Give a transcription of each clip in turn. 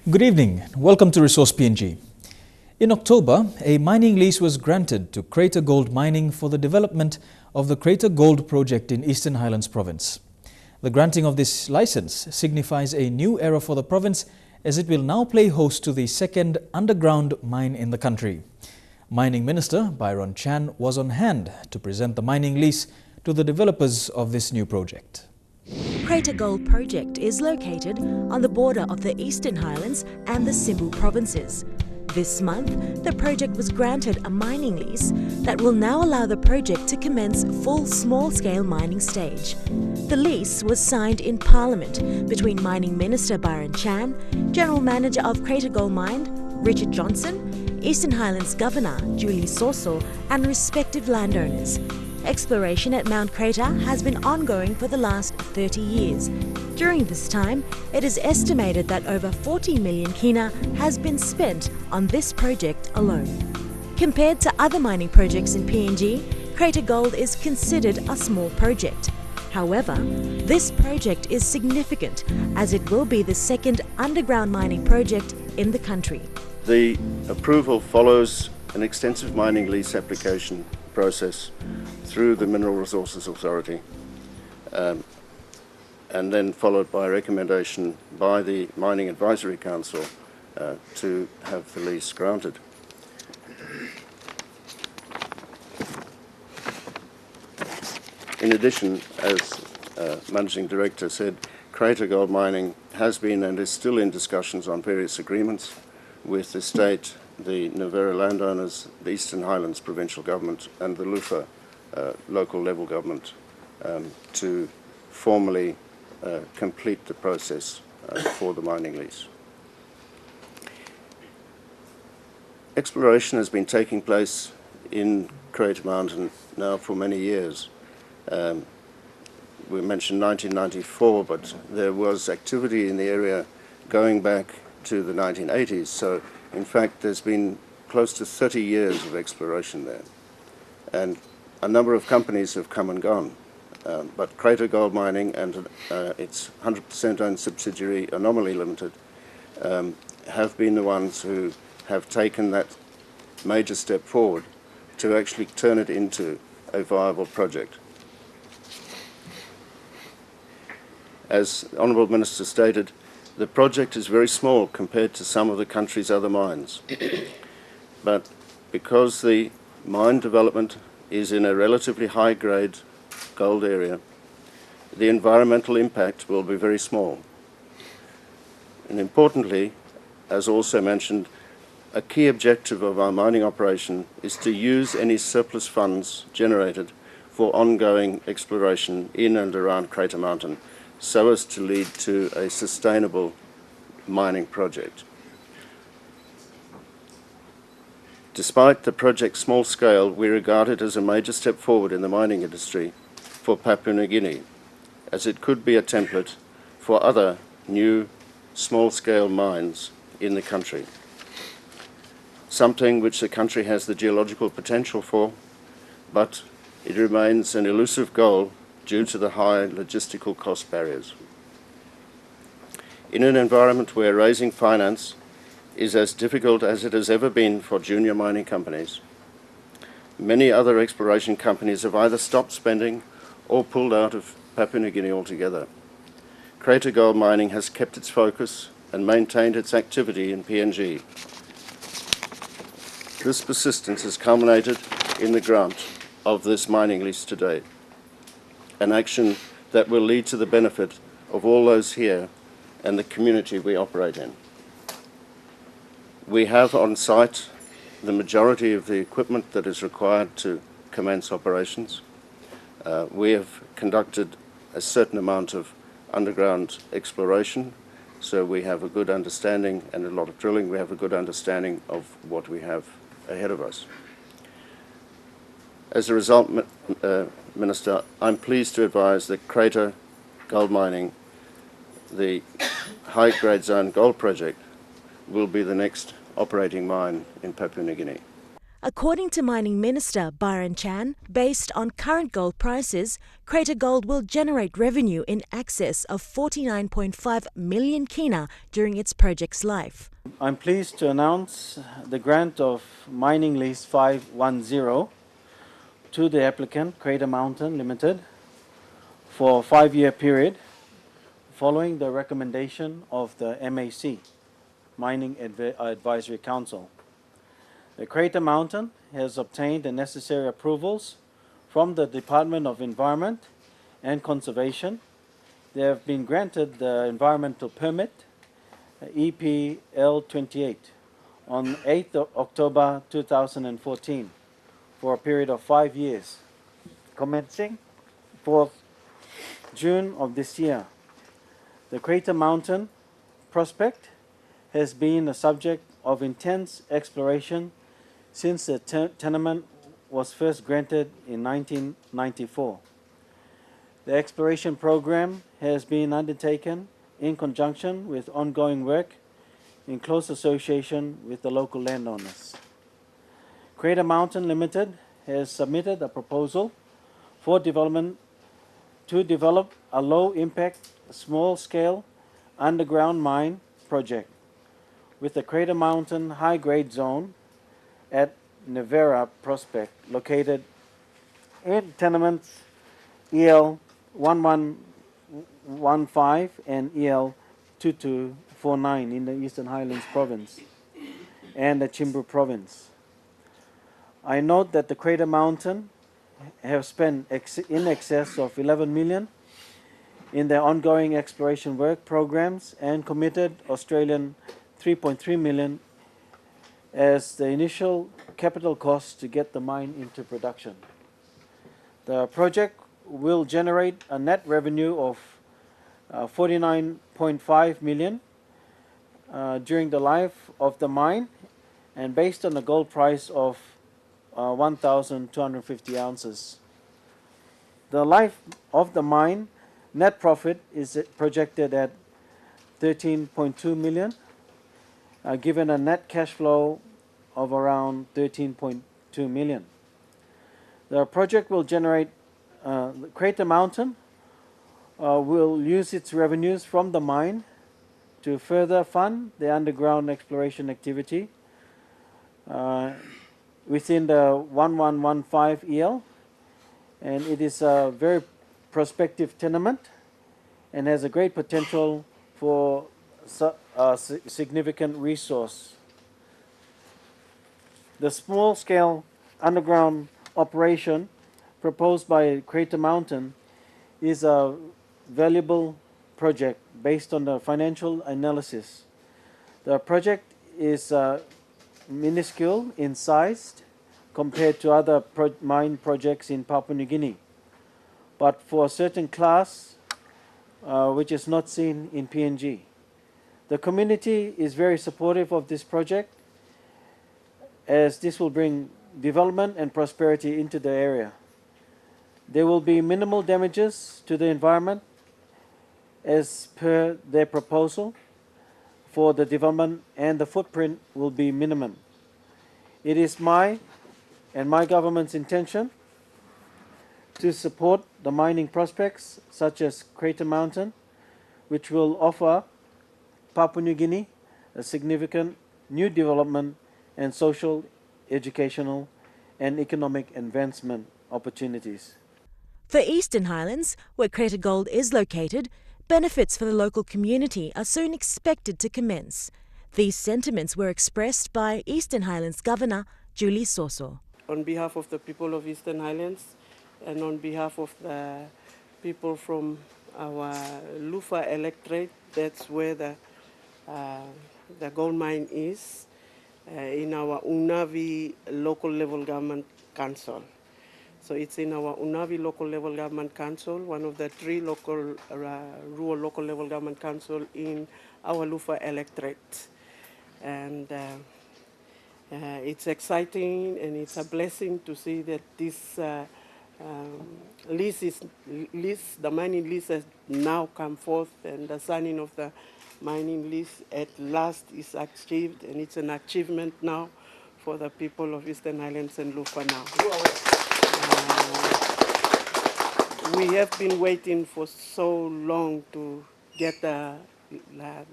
Good evening. Welcome to Resource PNG. In October, a mining lease was granted to Crater Gold Mining for the development of the Crater Gold project in Eastern Highlands Province. The granting of this license signifies a new era for the province as it will now play host to the second underground mine in the country. Mining Minister Byron Chan was on hand to present the mining lease to the developers of this new project. Crater Gold project is located on the border of the Eastern Highlands and the Simbu provinces. This month, the project was granted a mining lease that will now allow the project to commence full small-scale mining stage. The lease was signed in Parliament between Mining Minister Byron Chan, General Manager of Crater Gold Mine, Richard Johnson, Eastern Highlands Governor Julie Soso, and respective landowners. Exploration at Mount Crater has been ongoing for the last 30 years. During this time, it is estimated that over 40 million kina has been spent on this project alone. Compared to other mining projects in PNG, Crater Gold is considered a small project. However, this project is significant as it will be the second underground mining project in the country. The approval follows an extensive mining lease application process through the Mineral Resources Authority and then followed by a recommendation by the Mining Advisory Council to have the lease granted. In addition, as Managing Director said, Crater Gold Mining has been and is still in discussions on various agreements with the state, the Navera landowners, the Eastern Highlands Provincial Government and the Lufa local level government to formally complete the process for the mining lease. Exploration has been taking place in Crater Mountain now for many years. We mentioned 1994, but there was activity in the area going back to the 1980s, so in fact there's been close to 30 years of exploration there. And a number of companies have come and gone, but Crater Gold Mining and its 100% owned subsidiary Anomaly Limited have been the ones who have taken that major step forward to actually turn it into a viable project. As the Honourable Minister stated, the project is very small compared to some of the country's other mines, but because the mine development is in a relatively high-grade gold area, the environmental impact will be very small. And importantly, as also mentioned, a key objective of our mining operation is to use any surplus funds generated for ongoing exploration in and around Crater Mountain so as to lead to a sustainable mining project. Despite the project's small scale, we regard it as a major step forward in the mining industry for Papua New Guinea, as it could be a template for other new small-scale mines in the country. Something which the country has the geological potential for, but it remains an elusive goal due to the high logistical cost barriers. In an environment where raising finance is as difficult as it has ever been for junior mining companies, many other exploration companies have either stopped spending or pulled out of Papua New Guinea altogether. Crater Gold Mining has kept its focus and maintained its activity in PNG. This persistence has culminated in the grant of this mining lease today, an action that will lead to the benefit of all those here and the community we operate in. We have on site the majority of the equipment that is required to commence operations. We have conducted a certain amount of underground exploration, so we have a good understanding, and a lot of drilling, we have a good understanding of what we have ahead of us. As a result, Minister, I'm pleased to advise that Crater Gold Mining, the high-grade zone gold project, will be the next operating mine in Papua New Guinea. According to Mining Minister Byron Chan, based on current gold prices, Crater Gold will generate revenue in excess of 49.5 million kina during its project's life. I'm pleased to announce the grant of Mining Lease 510 to the applicant, Crater Mountain Limited, for a 5-year period following the recommendation of the MAC, Mining Advisory Council. The Crater Mountain has obtained the necessary approvals from the Department of Environment and Conservation. They have been granted the environmental permit, EPL 28, on 8th of October 2014 for a period of 5 years, commencing 4th June of this year. The Crater Mountain prospect has been a subject of intense exploration since the tenement was first granted in 1994. The exploration program has been undertaken in conjunction with ongoing work in close association with the local landowners. Crater Mountain Limited has submitted a proposal for development to develop a low-impact, small-scale underground mine project with the Crater Mountain high-grade zone at Nevera Prospect, located in tenements EL 1115 and EL 2249 in the Eastern Highlands Province and the Chimbu Province. I note that the Crater Mountain have spent in excess of 11 million in their ongoing exploration work programs and committed Australian 3.3 million as the initial capital cost to get the mine into production. The project will generate a net revenue of 49.5 million during the life of the mine, and based on the gold price of 1,250 ounces. The life of the mine net profit is projected at 13.2 million, given a net cash flow of around 13.2 million. The project will generate, Crater Mountain will use its revenues from the mine to further fund the underground exploration activity within the 1115 EL, and it is a very prospective tenement and has a great potential for a significant resource. The small-scale underground operation proposed by Crater Mountain is a valuable project based on the financial analysis. The project is minuscule in size compared to other mine projects in Papua New Guinea, but for a certain class which is not seen in PNG. The community is very supportive of this project, as this will bring development and prosperity into the area. There will be minimal damages to the environment as per their proposal for the development, and the footprint will be minimum. It is my and my government's intention to support the mining prospects such as Crater Mountain, which will offer Papua New Guinea a significant new development and social, educational and economic advancement opportunities. For Eastern Highlands, where Crater Gold is located, benefits for the local community are soon expected to commence. These sentiments were expressed by Eastern Highlands Governor Julie Soso. On behalf of the people of Eastern Highlands and on behalf of the people from our Lufa electorate, that's where the gold mine is, in our Unavi local level government council. So it's in our Unavi local level government council, one of the 3 local rural local level government council in our Lufa electorate. And it's exciting and it's a blessing to see that this the mining lease has now come forth, and the signing of the mining lease at last is achieved, and it's an achievement now for the people of Eastern Highlands and Lufa now. We have been waiting for so long to get the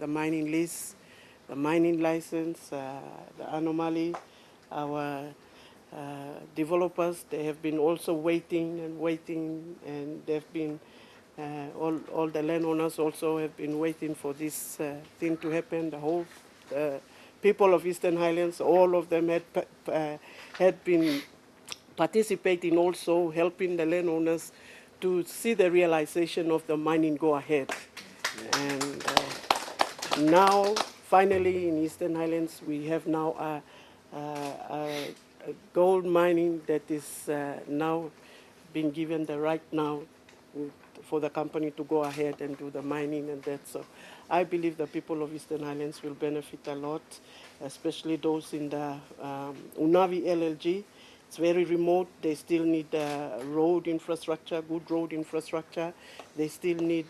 mining lease, the mining license, the anomaly. Our developers, they have been also waiting, and they've been, all the landowners also have been waiting for this thing to happen. The whole people of Eastern Highlands, all of them had been participating, also helping the landowners to see the realization of the mining go ahead. And now, finally, in Eastern Highlands, we have now a gold mining that is now being given the right now for the company to go ahead and do the mining and that. So I believe the people of Eastern Highlands will benefit a lot, especially those in the Unavi LLG. It's very remote. They still need road infrastructure, good road infrastructure. They still need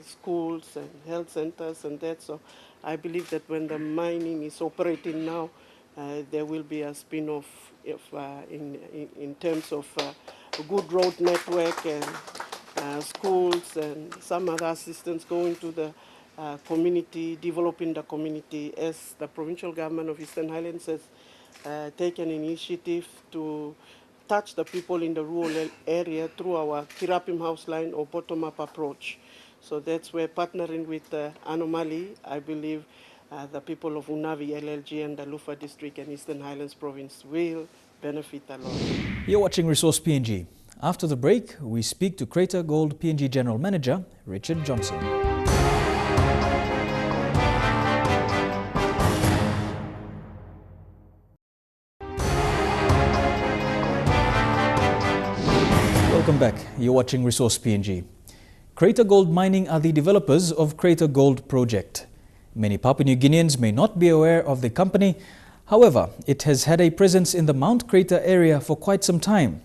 schools and health centers and that. So I believe that when the mining is operating now, there will be a spin-off in terms of a good road network and schools and some other assistance going to the community, developing the community, as the provincial government of Eastern Highlands has taken initiative to touch the people in the rural area through our Kirapim House Line or bottom-up approach. So that's where, partnering with Anomaly, I believe the people of Unavi LLG and the Lufa District and Eastern Highlands Province will benefit a lot. You're watching Resource PNG. After the break, we speak to Crater Gold PNG General Manager Richard Johnson. Welcome back. You're watching Resource PNG. Crater Gold Mining are the developers of Crater Gold Project. Many Papua New Guineans may not be aware of the company. However, it has had a presence in the Mount Crater area for quite some time.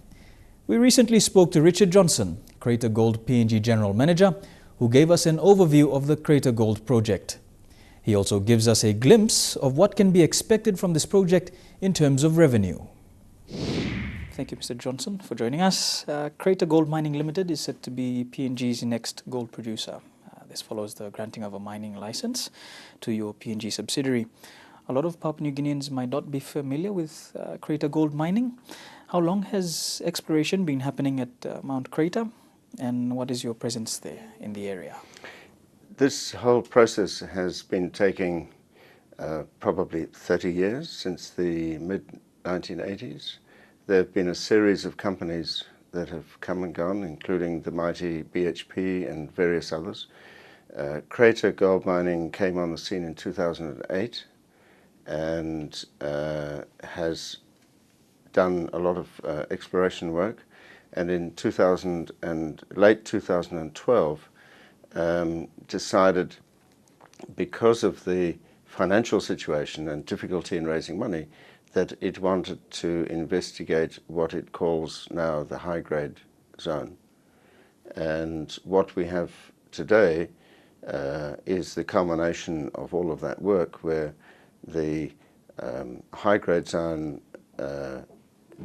We recently spoke to Richard Johnson, Crater Gold PNG General Manager, who gave us an overview of the Crater Gold project. He also gives us a glimpse of what can be expected from this project in terms of revenue. Thank you, Mr. Johnson, for joining us. Crater Gold Mining Limited is said to be PNG's next gold producer. This follows the granting of a mining license to your PNG subsidiary. A lot of Papua New Guineans might not be familiar with Crater Gold Mining. How long has exploration been happening at Mount Crater, and what is your presence there in the area? This whole process has been taking probably 30 years, since the mid-1980s. There have been a series of companies that have come and gone, including the mighty BHP and various others. Crater Gold Mining came on the scene in 2008 and has done a lot of exploration work, and in late 2012 decided, because of the financial situation and difficulty in raising money, that it wanted to investigate what it calls now the high-grade zone. And what we have today is the culmination of all of that work, where the high-grade zone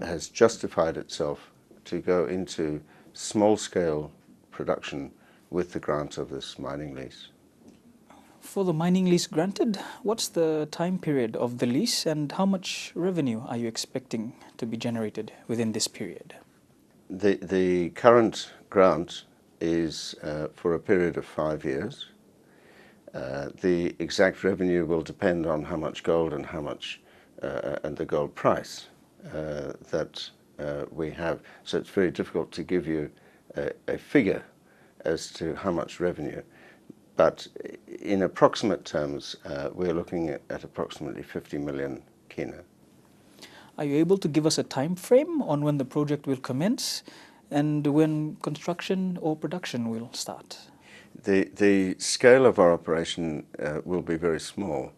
has justified itself to go into small-scale production with the grant of this mining lease. For the mining lease granted, what's the time period of the lease, and how much revenue are you expecting to be generated within this period? The current grant is for a period of 5 years. The exact revenue will depend on how much gold and how much and the gold price that we have. So it's very difficult to give you a figure as to how much revenue. But in approximate terms, we're looking at approximately 50 million kina. Are you able to give us a time frame on when the project will commence and when construction or production will start? The scale of our operation will be very small,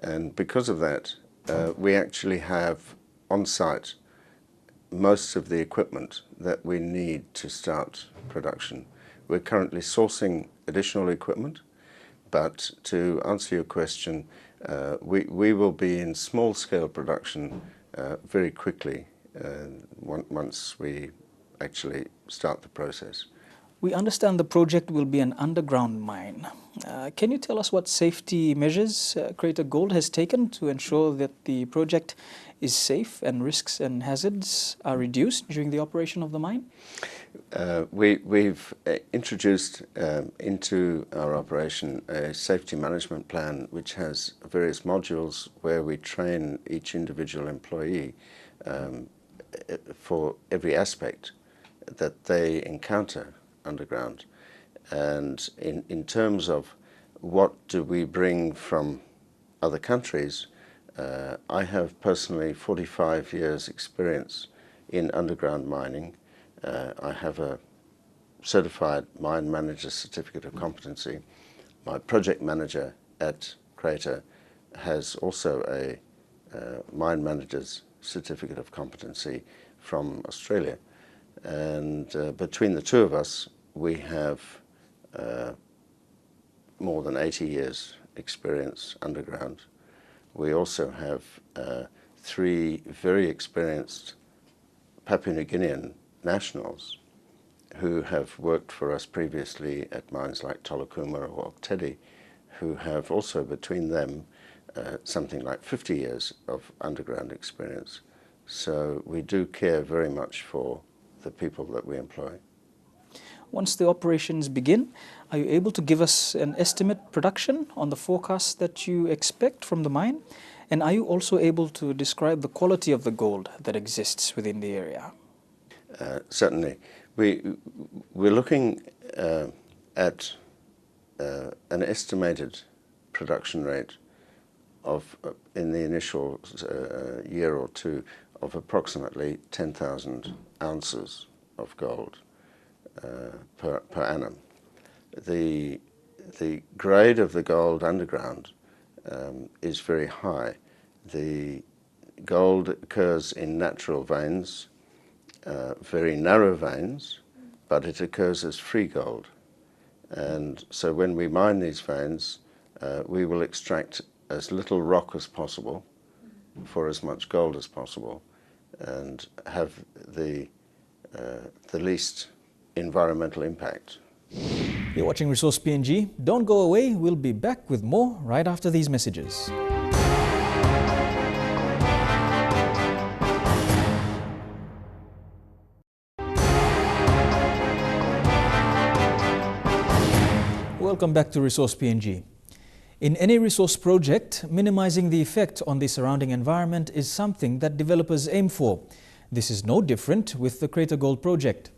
and because of that, we actually have on site most of the equipment that we need to start production. We're currently sourcing additional equipment, but to answer your question, we will be in small-scale production very quickly once we actually start the process. We understand the project will be an underground mine. Can you tell us what safety measures Crater Gold has taken to ensure that the project is safe and risks and hazards are reduced during the operation of the mine? We've introduced into our operation a safety management plan which has various modules where we train each individual employee for every aspect that they encounter underground. And in terms of what do we bring from other countries, I have personally 45 years experience in underground mining. I have a certified mine manager certificate of competency. My project manager at Crater has also a mine manager's certificate of competency from Australia. And between the two of us, we have more than 80 years experience underground. We also have 3 very experienced Papua New Guinean nationals who have worked for us previously at mines like Tolokuma or Oktedi, who have also between them something like 50 years of underground experience. So we do care very much for the people that we employ. Once the operations begin, are you able to give us an estimate production on the forecast that you expect from the mine? And are you also able to describe the quality of the gold that exists within the area? Certainly. We're looking at an estimated production rate of, in the initial year or two, of approximately 10,000 ounces of gold per annum. The grade of the gold underground is very high. The gold occurs in natural veins, very narrow veins, but it occurs as free gold. And so when we mine these veins, we will extract as little rock as possible for as much gold as possible and have the least environmental impact. You're watching Resource PNG. Don't go away. We'll be back with more right after these messages. Welcome back to Resource PNG. In any resource project, minimizing the effect on the surrounding environment is something that developers aim for. This is no different with the Crater Gold project.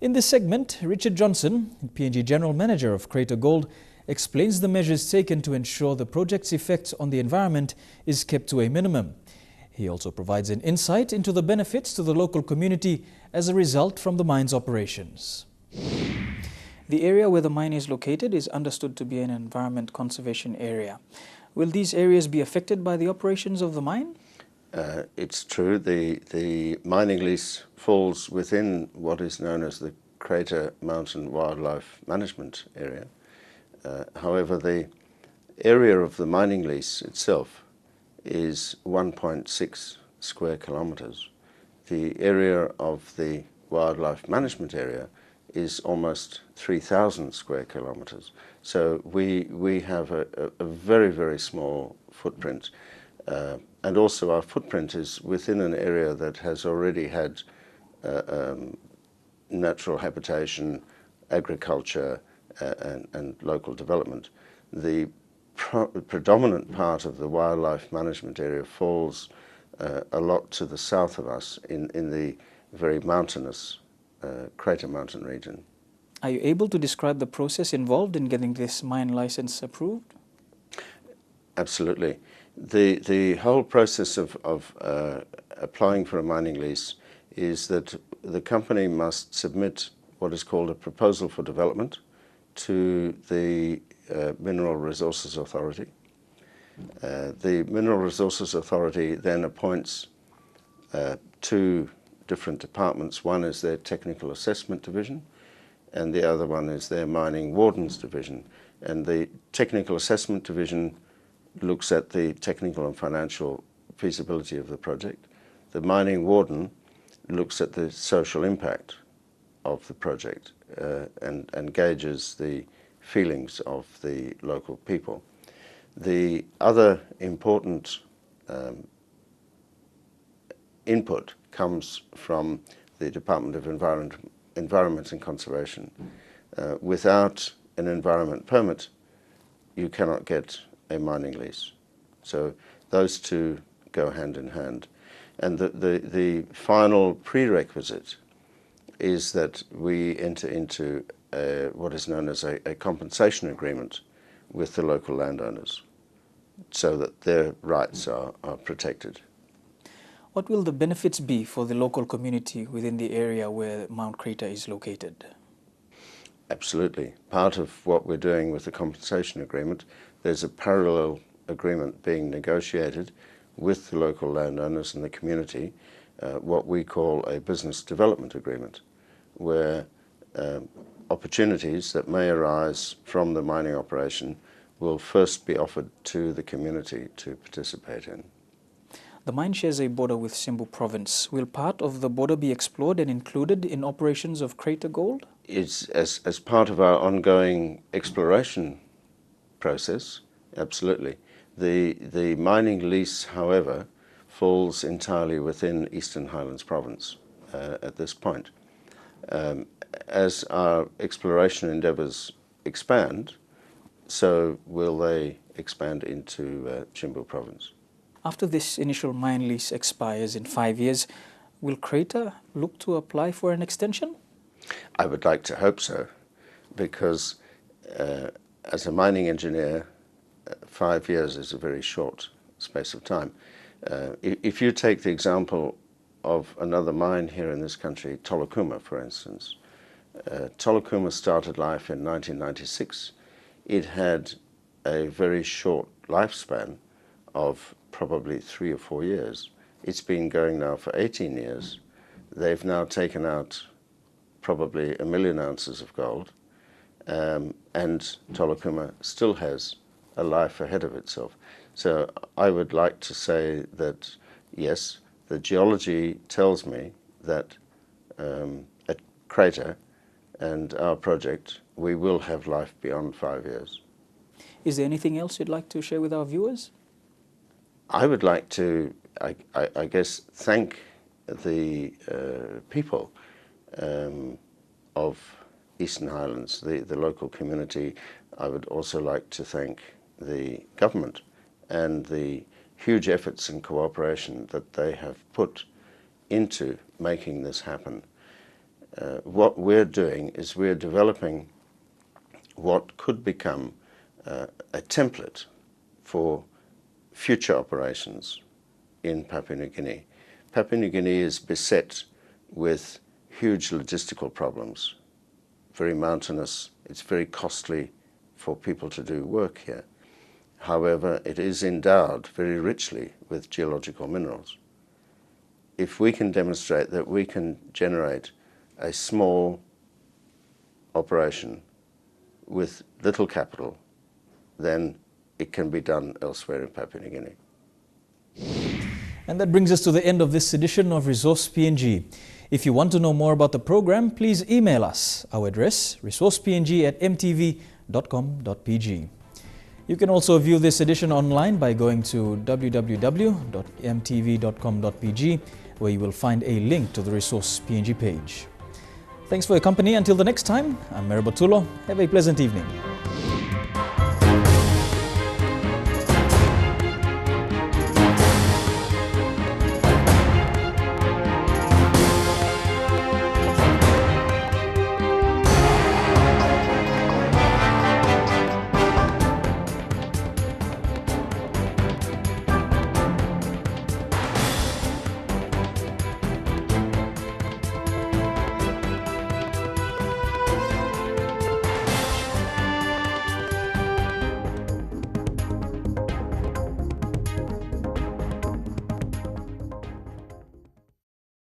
In this segment, Richard Johnson, PNG General Manager of Crater Gold, explains the measures taken to ensure the project's effect on the environment is kept to a minimum. He also provides an insight into the benefits to the local community as a result from the mine's operations. The area where the mine is located is understood to be an environment conservation area. Will these areas be affected by the operations of the mine? It's true. The mining lease falls within what is known as the Crater Mountain Wildlife Management Area. However, the area of the mining lease itself is 1.6 square kilometres. The area of the wildlife management area is almost 3,000 square kilometres. So we have a very, very small footprint. And also our footprint is within an area that has already had natural habitation, agriculture and local development. The predominant part of the wildlife management area falls a lot to the south of us in the very mountainous Crater Mountain region. Are you able to describe the process involved in getting this mine license approved? Absolutely. The whole process of applying for a mining lease is that the company must submit what is called a proposal for development to the Mineral Resources Authority. The Mineral Resources Authority then appoints 2 different departments. One is their Technical Assessment Division and the other one is their Mining Wardens Division. And the Technical Assessment Division looks at the technical and financial feasibility of the project. The mining warden looks at the social impact of the project and gauges the feelings of the local people. The other important input comes from the Department of Environment and Conservation. Without an environment permit, you cannot get a mining lease. So those two go hand in hand. And the final prerequisite is that we enter into what is known as a compensation agreement with the local landowners so that their rights are protected. What will the benefits be for the local community within the area where Mount Crater is located? Absolutely. Part of what we're doing with the compensation agreement, there's a parallel agreement being negotiated with the local landowners and the community, what we call a business development agreement, where opportunities that may arise from the mining operation will first be offered to the community to participate in. The mine shares a border with Simbu Province. Will part of the border be explored and included in operations of Crater Gold? It's as part of our ongoing exploration process, absolutely. The mining lease, however, falls entirely within Eastern Highlands Province at this point. As our exploration endeavours expand, so will they expand into Simbu Province. After this initial mine lease expires in 5 years, will Crater look to apply for an extension? I would like to hope so, because as a mining engineer, 5 years is a very short space of time. If you take the example of another mine here in this country, Tolokuma, for instance, Tolokuma started life in 1996. It had a very short lifespan of probably 3 or 4 years. It's been going now for 18 years. They've now taken out probably 1 million ounces of gold, and Tolokuma still has a life ahead of itself. So I would like to say that, yes, the geology tells me that at Crater and our project, we will have life beyond 5 years. Is there anything else you'd like to share with our viewers? I would like to, I guess, thank the people of Eastern Highlands, the local community. I would also like to thank the government and the huge efforts and cooperation that they have put into making this happen. What we're doing is we're developing what could become a template for future operations in Papua New Guinea. Papua New Guinea is beset with huge logistical problems, very mountainous. It's very costly for people to do work here. However, it is endowed very richly with geological minerals. If we can demonstrate that we can generate a small operation with little capital, then it can be done elsewhere in Papua New Guinea. And that brings us to the end of this edition of Resource PNG. If you want to know more about the program, please email us. Our address, resourcepng@emtv.com.pg. You can also view this edition online by going to www.emtv.com.pg, where you will find a link to the Resource PNG page. Thanks for your company. Until the next time, I'm Meribatulo. Have a pleasant evening.